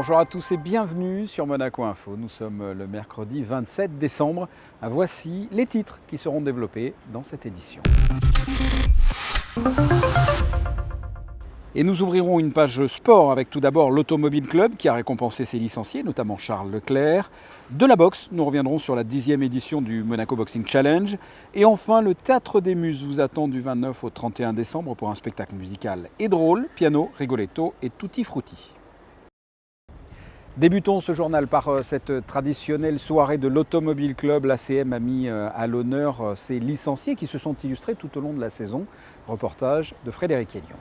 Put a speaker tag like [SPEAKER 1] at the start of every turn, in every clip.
[SPEAKER 1] Bonjour à tous et bienvenue sur Monaco Info. Nous sommes le mercredi 27 décembre. Voici les titres qui seront développés dans cette édition. Et nous ouvrirons une page sport avec tout d'abord l'Automobile Club qui a récompensé ses licenciés, notamment Charles Leclerc. De la boxe, nous reviendrons sur la 10e édition du Monaco Boxing Challenge. Et enfin, le Théâtre des Muses vous attend du 29 au 31 décembre pour un spectacle musical et drôle, piano, rigoletto et tutti frutti. Débutons ce journal par cette traditionnelle soirée de l'Automobile Club. L'ACM a mis à l'honneur ses licenciés qui se sont illustrés tout au long de la saison. Reportage de Frédéric Hélion.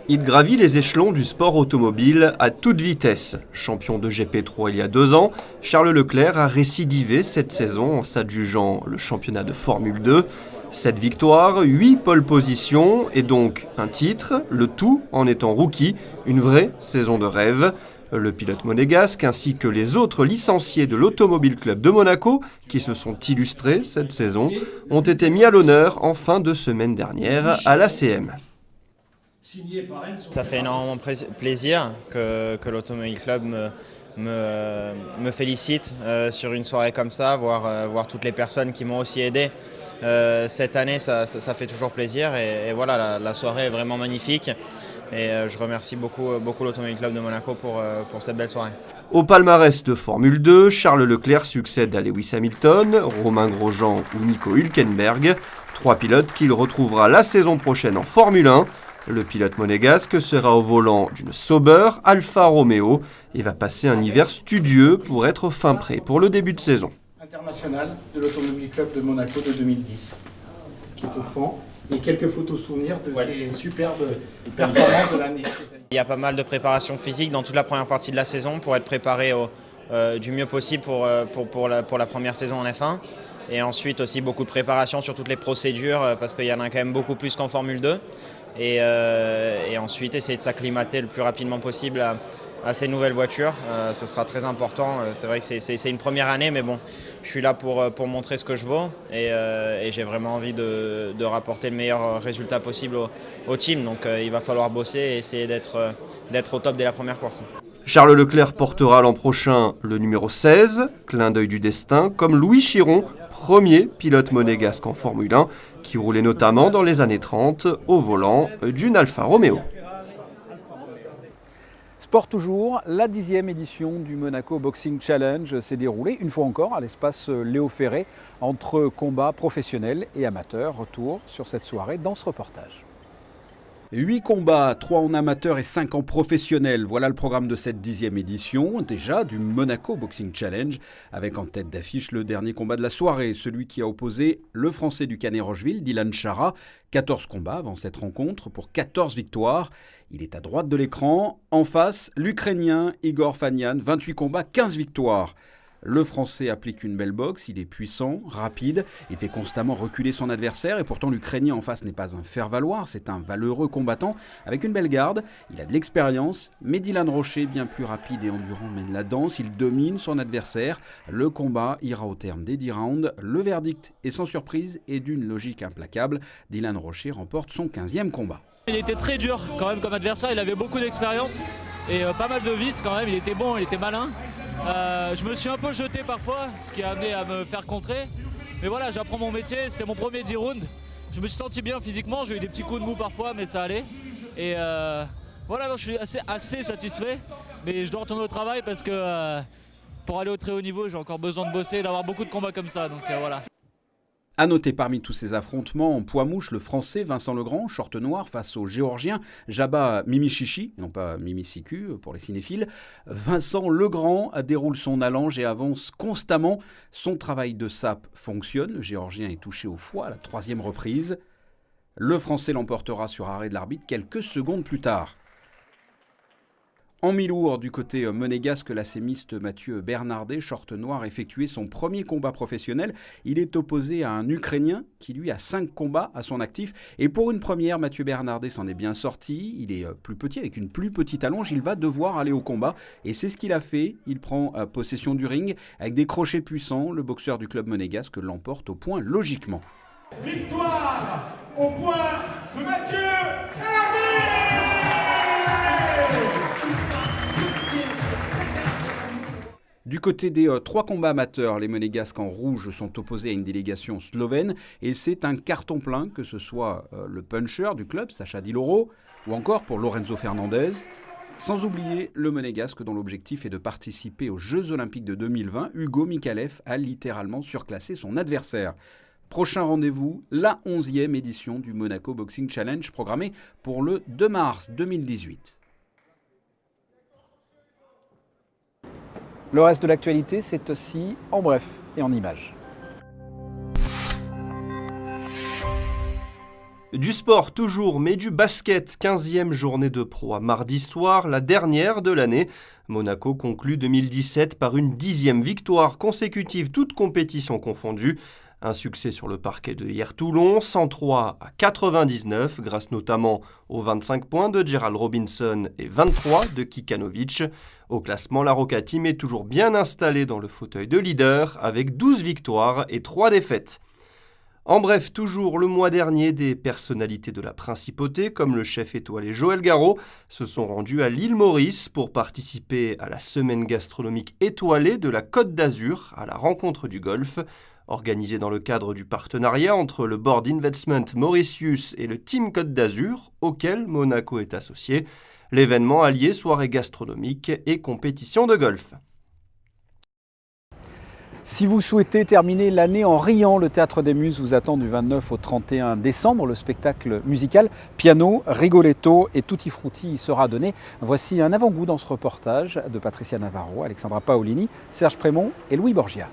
[SPEAKER 2] Il gravit les échelons du sport automobile à toute vitesse. Champion de GP3 il y a 2 ans, Charles Leclerc a récidivé cette saison en s'adjugeant le championnat de Formule 2. 7 victoires, 8 pole positions et donc un titre, le tout en étant rookie, une vraie saison de rêve. Le pilote monégasque ainsi que les autres licenciés de l'Automobile Club de Monaco, qui se sont illustrés cette saison, ont été mis à l'honneur en fin de semaine dernière à l'ACM.
[SPEAKER 3] Ça fait énormément plaisir que l'Automobile Club me félicite sur une soirée comme ça, voir toutes les personnes qui m'ont aussi aidé. Cette année, ça fait toujours plaisir et voilà, la soirée est vraiment magnifique. Et je remercie beaucoup l'Automobile Club de Monaco pour cette belle soirée.
[SPEAKER 2] Au palmarès de Formule 2, Charles Leclerc succède à Lewis Hamilton, Romain Grosjean ou Nico Hülkenberg. 3 pilotes qu'il retrouvera la saison prochaine en Formule 1. Le pilote monégasque sera au volant d'une Sauber Alfa Romeo et va passer un hiver studieux pour être fin prêt pour le début de saison.
[SPEAKER 4] International de l'Automobile Club de Monaco de 2010, qui est au fond, et quelques photos souvenirs de tes superbes performances de l'année.
[SPEAKER 3] Il y a pas mal de préparation physique dans toute la première partie de la saison pour être préparé du mieux possible pour la première saison en F1. Et ensuite aussi beaucoup de préparation sur toutes les procédures parce qu'il y en a quand même beaucoup plus qu'en Formule 2. Et ensuite essayer de s'acclimater le plus rapidement possible à ces nouvelles voitures. Ce sera très important. C'est vrai que c'est une première année, mais bon, je suis là pour montrer ce que je vaux et j'ai vraiment envie de rapporter le meilleur résultat possible au team. Donc il va falloir bosser et essayer d'être au top dès la première course.
[SPEAKER 2] Charles Leclerc portera l'an prochain le numéro 16, clin d'œil du destin, comme Louis Chiron, premier pilote monégasque en Formule 1, qui roulait notamment dans les années 30 au volant d'une Alfa Romeo.
[SPEAKER 1] Sport toujours, la 10e édition du Monaco Boxing Challenge s'est déroulée une fois encore à l'espace Léo Ferré entre combats professionnels et amateurs. Retour sur cette soirée dans ce reportage. 8 combats, 3 en amateur et 5 en professionnel. Voilà le programme de cette 10e édition, déjà du Monaco Boxing Challenge, avec en tête d'affiche le dernier combat de la soirée, celui qui a opposé le Français du Canet-Rocheville, Dylan Chara. 14 combats avant cette rencontre pour 14 victoires. Il est à droite de l'écran. En face, l'Ukrainien Igor Fanian, 28 combats, 15 victoires. Le Français applique une belle boxe, il est puissant, rapide, il fait constamment reculer son adversaire et pourtant l'Ukrainien en face n'est pas un faire-valoir, c'est un valeureux combattant avec une belle garde, il a de l'expérience, mais Dylan Rocher, bien plus rapide et endurant, mène la danse, il domine son adversaire, le combat ira au terme des 10 rounds, le verdict est sans surprise et d'une logique implacable, Dylan Rocher remporte son 15e combat.
[SPEAKER 5] Il était très dur quand même comme adversaire, il avait beaucoup d'expérience et pas mal de vices quand même, il était bon, il était malin. Je me suis un peu jeté parfois, ce qui a amené à me faire contrer. Mais voilà, j'apprends mon métier, c'était mon premier 10 rounds. Je me suis senti bien physiquement, j'ai eu des petits coups de mou parfois, mais ça allait. Et voilà, donc je suis assez satisfait. Mais je dois retourner au travail parce que pour aller au très haut niveau, j'ai encore besoin de bosser et d'avoir beaucoup de combats comme ça. Donc voilà.
[SPEAKER 1] À noter parmi tous ces affrontements en poids mouche, le Français Vincent Legrand, short noir, face au Géorgien Jabba Mimichichi, non pas Mimisiku pour les cinéphiles. Vincent Legrand déroule son allonge et avance constamment. Son travail de sape fonctionne. Le Géorgien est touché au foie à la 3e reprise. Le Français l'emportera sur arrêt de l'arbitre quelques secondes plus tard. En mi-lourd, du côté monégasque, l'assémiste Mathieu Bernardet, short noir, effectué son premier combat professionnel. Il est opposé à un Ukrainien qui, lui, a 5 combats à son actif. Et pour une première, Mathieu Bernardet s'en est bien sorti. Il est plus petit, avec une plus petite allonge. Il va devoir aller au combat. Et c'est ce qu'il a fait. Il prend possession du ring. Avec des crochets puissants, le boxeur du club monégasque l'emporte au point logiquement.
[SPEAKER 6] Victoire au point de Mathieu Bernardet.
[SPEAKER 1] Du côté des 3 combats amateurs, les Monégasques en rouge sont opposés à une délégation slovène et c'est un carton plein, que ce soit le puncher du club, Sacha Di Loro, ou encore pour Lorenzo Fernandez. Sans oublier le Monégasque dont l'objectif est de participer aux Jeux Olympiques de 2020, Hugo Mikalev a littéralement surclassé son adversaire. Prochain rendez-vous, la 11e édition du Monaco Boxing Challenge programmée pour le 2 mars 2018. Le reste de l'actualité, c'est aussi en bref et en images.
[SPEAKER 2] Du sport toujours, mais du basket, 15e journée de pro à mardi soir, la dernière de l'année. Monaco conclut 2017 par une 10e victoire consécutive, toutes compétitions confondues. Un succès sur le parquet de Hier-Toulon, 103 à 99, grâce notamment aux 25 points de Gerald Robinson et 23 de Kikanovic. Au classement, la Roca Team est toujours bien installée dans le fauteuil de leader, avec 12 victoires et 3 défaites. En bref, toujours le mois dernier, des personnalités de la principauté, comme le chef étoilé Joël Garreau, se sont rendus à l'île Maurice pour participer à la semaine gastronomique étoilée de la Côte d'Azur, à la rencontre du Golfe. Organisé dans le cadre du partenariat entre le Board Investment Mauritius et le Team Côte d'Azur, auquel Monaco est associé. L'événement allié soirée gastronomique et compétition de golf.
[SPEAKER 1] Si vous souhaitez terminer l'année en riant, le Théâtre des Muses vous attend du 29 au 31 décembre. Le spectacle musical Piano, Rigoletto et Tutti Frutti y sera donné. Voici un avant-goût dans ce reportage de Patricia Navarro, Alexandra Paolini, Serge Prémont et Louis Borgia.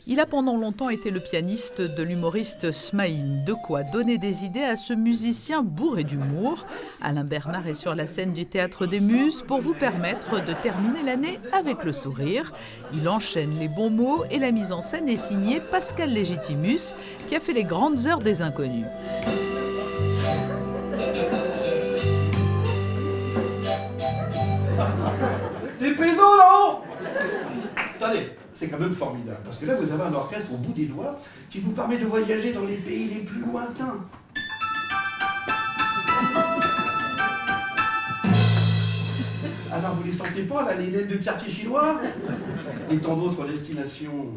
[SPEAKER 7] Il a pendant longtemps été le pianiste de l'humoriste Smaïn. De quoi donner des idées à ce musicien bourré d'humour. Alain Bernard est sur la scène du Théâtre des Muses pour vous permettre de terminer l'année avec le sourire. Il enchaîne les bons mots et la mise en scène est signée Pascal Légitimus, qui a fait les grandes heures des inconnus.
[SPEAKER 8] Des paysans là-haut! Attendez, c'est quand même formidable, parce que là vous avez un orchestre au bout des doigts qui vous permet de voyager dans les pays les plus lointains. Alors vous les sentez pas, là, les naines de quartier chinois? Et tant d'autres destinations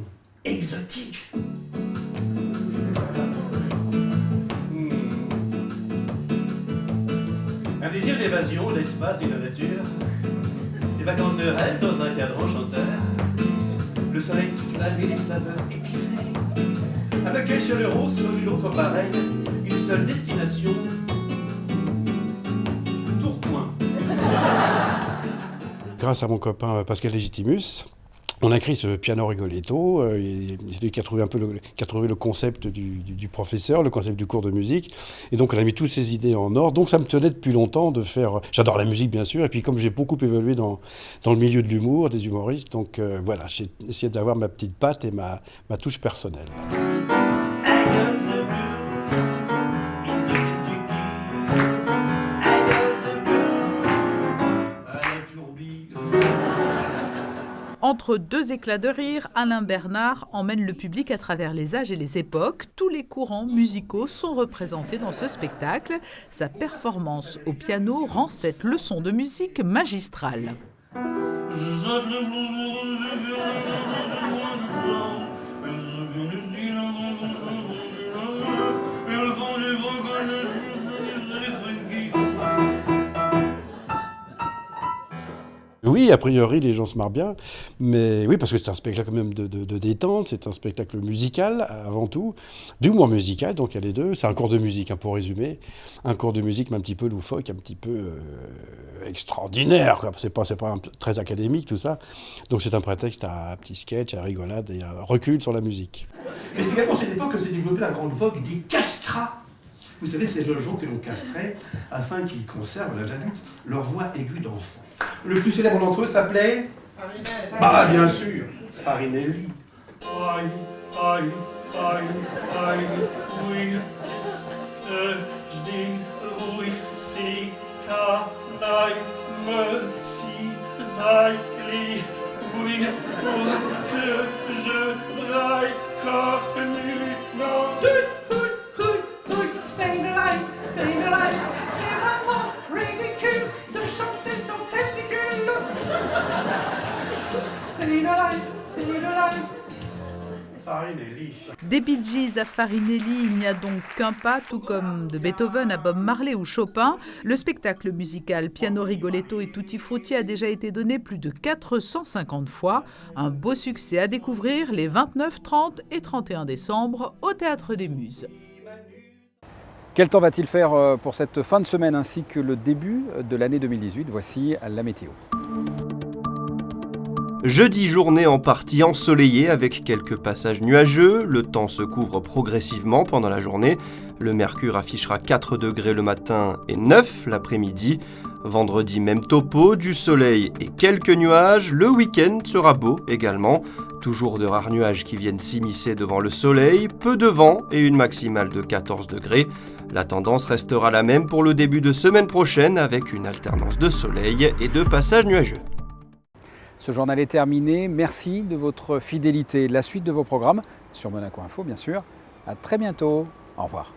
[SPEAKER 8] exotiques. Un désir d'évasion, l'espace et la nature. Des vacances de rêve dans un cadre enchanteur. Le soleil toute l'année, les saveurs épicées. Un accueil sur le rose, sur une autre pareille. Une seule destination. Tourcoing.
[SPEAKER 9] Grâce à mon copain Pascal Légitimus, on a écrit ce Piano Rigoletto. C'est lui qui a trouvé le concept du professeur, le concept du cours de musique. Et donc on a mis toutes ces idées en ordre. Donc ça me tenait depuis longtemps de faire... J'adore la musique bien sûr. Et puis comme j'ai beaucoup évolué dans le milieu de l'humour, des humoristes, donc voilà, j'ai essayé d'avoir ma petite patte et ma touche personnelle.
[SPEAKER 7] Entre deux éclats de rire, Alain Bernard emmène le public à travers les âges et les époques. Tous les courants musicaux sont représentés dans ce spectacle. Sa performance au piano rend cette leçon de musique magistrale.
[SPEAKER 9] Oui, a priori, les gens se marrent bien, mais oui, parce que c'est un spectacle quand même de détente, c'est un spectacle musical avant tout, d'humour musical, donc il y a les deux. C'est un cours de musique, pour résumer, un cours de musique mais un petit peu loufoque, un petit peu extraordinaire, quoi. C'est pas très académique tout ça, donc c'est un prétexte à un petit sketch, à rigolade et à un recul sur la musique.
[SPEAKER 8] Mais c'est également à cette époque que s'est développée la grande vogue des castrats. Vous savez, ces jeunes gens que l'on castrait afin qu'ils conservent à l'âge adulte leur voix aiguë d'enfant. Le plus célèbre d'entre eux s'appelait... Farinelli. Ah, bien sûr, Farinelli. Aïe, aïe, aïe, aïe, oui, je dis oui, si, aïe, me, si, aïe, oui, pour que je raille comme une
[SPEAKER 6] Staying alive, c'est vraiment ridicule de chanter son testicule.
[SPEAKER 8] Farinelli.
[SPEAKER 7] Des Bee Gees à Farinelli, il n'y a donc qu'un pas, tout comme de Beethoven à Bob Marley ou Chopin. Le spectacle musical Piano Rigoletto et Tutti Frutti a déjà été donné plus de 450 fois. Un beau succès à découvrir les 29, 30 et 31 décembre au Théâtre des Muses.
[SPEAKER 1] Quel temps va-t-il faire pour cette fin de semaine ainsi que le début de l'année 2018 ? Voici la météo.
[SPEAKER 2] Jeudi, journée en partie ensoleillée avec quelques passages nuageux. Le temps se couvre progressivement pendant la journée. Le mercure affichera 4 degrés le matin et 9 l'après-midi. Vendredi, même topo, du soleil et quelques nuages. Le week-end sera beau également. Toujours de rares nuages qui viennent s'immiscer devant le soleil. Peu de vent et une maximale de 14 degrés. La tendance restera la même pour le début de semaine prochaine avec une alternance de soleil et de passages nuageux.
[SPEAKER 1] Ce journal est terminé. Merci de votre fidélité. La suite de vos programmes sur Monaco Info, bien sûr. À très bientôt. Au revoir.